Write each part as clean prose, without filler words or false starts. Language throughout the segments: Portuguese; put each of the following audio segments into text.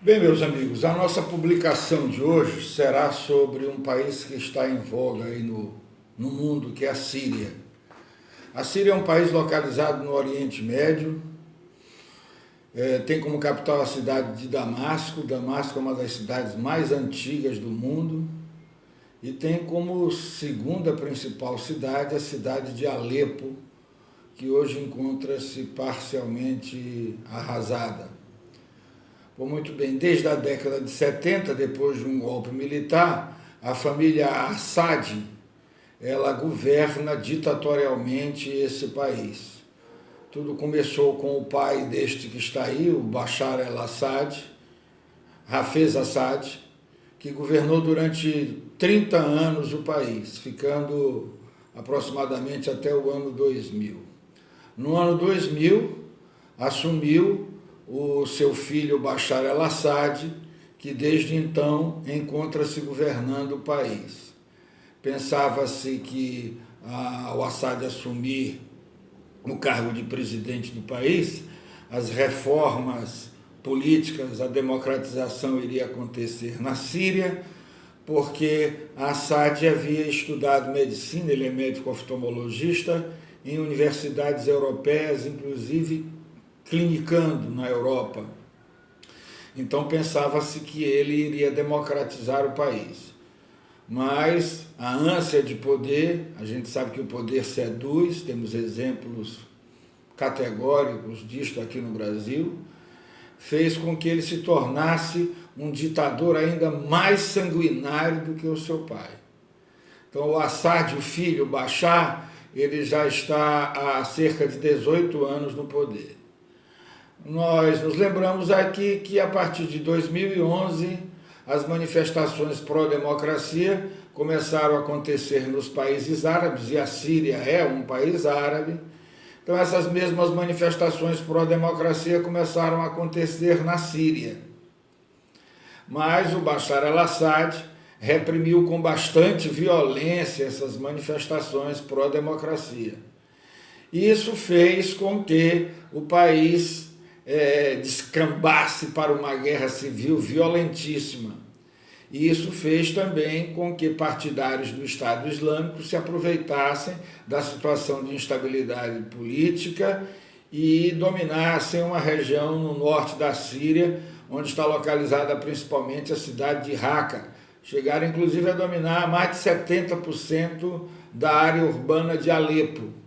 Bem, meus amigos, a nossa publicação de hoje será sobre um país que está em voga aí no mundo, que é a Síria. A Síria é um país localizado no Oriente Médio, tem como capital a cidade de Damasco. Damasco é uma das cidades mais antigas do mundo e tem como segunda principal cidade a cidade de Alepo, que hoje encontra-se parcialmente arrasada. Muito bem, desde a década de 70, depois de um golpe militar, a família Assad, ela governa ditatorialmente esse país. Tudo começou com o pai deste que está aí, o Bashar al-Assad, Hafez Assad, que governou durante 30 anos o país, ficando aproximadamente até o ano 2000. No ano 2000, assumiu o seu filho Bashar al-Assad, que desde então encontra-se governando o país. Pensava-se que ao Assad assumir o cargo de presidente do país, as reformas políticas, a democratização iria acontecer na Síria, porque Assad havia estudado medicina, ele é médico oftalmologista, em universidades europeias, inclusive clinicando na Europa. Então pensava-se que ele iria democratizar o país. Mas a ânsia de poder, a gente sabe que o poder seduz, temos exemplos categóricos disto aqui no Brasil, fez com que ele se tornasse um ditador ainda mais sanguinário do que o seu pai. Então o Assad, o filho, Bashar, ele já está há cerca de 18 anos no poder. Nós nos lembramos aqui que a partir de 2011 as manifestações pró-democracia começaram a acontecer nos países árabes, e a Síria é um país árabe. Então essas mesmas manifestações pró-democracia começaram a acontecer na Síria. Mas o Bashar al-Assad reprimiu com bastante violência essas manifestações pró-democracia. Isso fez com que o país descambasse para uma guerra civil violentíssima. E isso fez também com que partidários do Estado Islâmico se aproveitassem da situação de instabilidade política e dominassem uma região no norte da Síria, onde está localizada principalmente a cidade de Raqqa. Chegaram inclusive a dominar mais de 70% da área urbana de Alepo.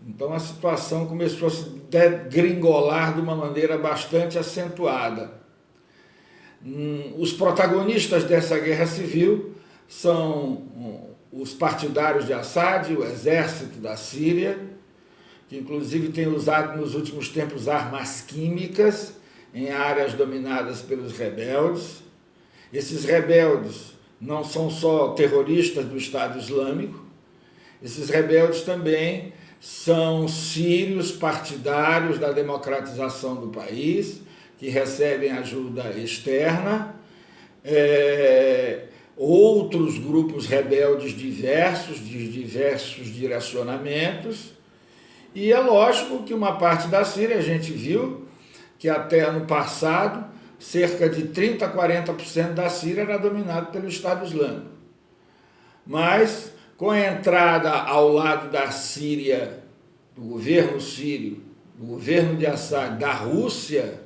Então a situação começou a se degringolar de uma maneira bastante acentuada. Os protagonistas dessa guerra civil são os partidários de Assad, o exército da Síria, que inclusive tem usado nos últimos tempos armas químicas em áreas dominadas pelos rebeldes. Esses rebeldes não são só terroristas do Estado Islâmico, esses rebeldes também são sírios partidários da democratização do país, que recebem ajuda externa, outros grupos rebeldes diversos, de diversos direcionamentos, e é lógico que uma parte da Síria, a gente viu que até ano passado, cerca de 30% a 40% da Síria era dominado pelo Estado Islâmico. Mas com a entrada ao lado da Síria, do governo sírio, do governo de Assad, da Rússia,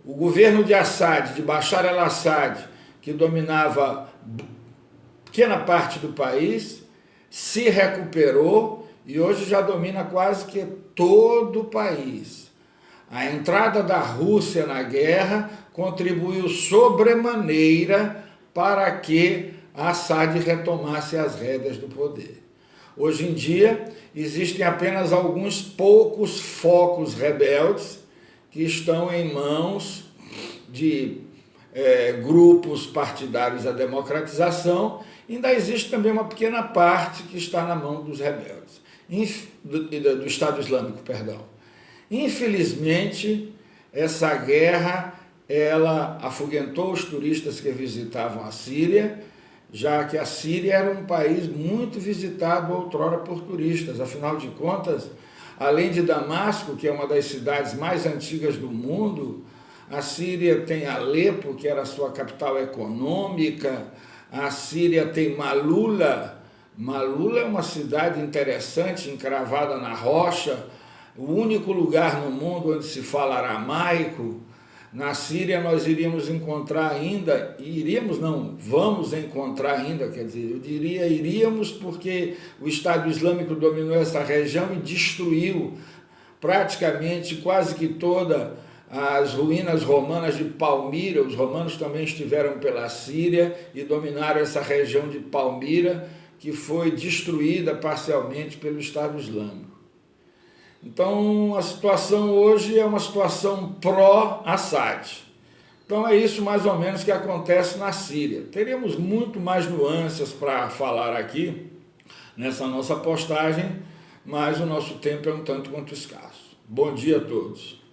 o governo de Assad, de Bashar al-Assad, que dominava pequena parte do país, se recuperou e hoje já domina quase que todo o país. A entrada da Rússia na guerra contribuiu sobremaneira para que Assad retomasse as rédeas do poder. Hoje em dia, existem apenas alguns poucos focos rebeldes que estão em mãos de grupos partidários da democratização. Ainda existe também uma pequena parte que está na mão dos rebeldes, do Estado Islâmico, perdão. Infelizmente, essa guerra ela afugentou os turistas que visitavam a Síria, já que a Síria era um país muito visitado outrora por turistas. Afinal de contas, além de Damasco, que é uma das cidades mais antigas do mundo, A Síria tem Alepo, que era a sua capital econômica. A Síria tem Malula. Malula é uma cidade interessante, encravada na rocha, o único lugar no mundo onde se fala aramaico. Na Síria nós iríamos encontrar ainda, vamos encontrar ainda, quer dizer, eu diria iríamos porque o Estado Islâmico dominou essa região e destruiu praticamente quase que todas as ruínas romanas de Palmira. Os romanos também estiveram pela Síria e dominaram essa região de Palmira, que foi destruída parcialmente pelo Estado Islâmico. Então, a situação hoje é uma situação pró-Assad. Então, é isso mais ou menos que acontece na Síria. Teríamos muito mais nuances para falar aqui nessa nossa postagem, mas o nosso tempo é um tanto quanto escasso. Bom dia a todos.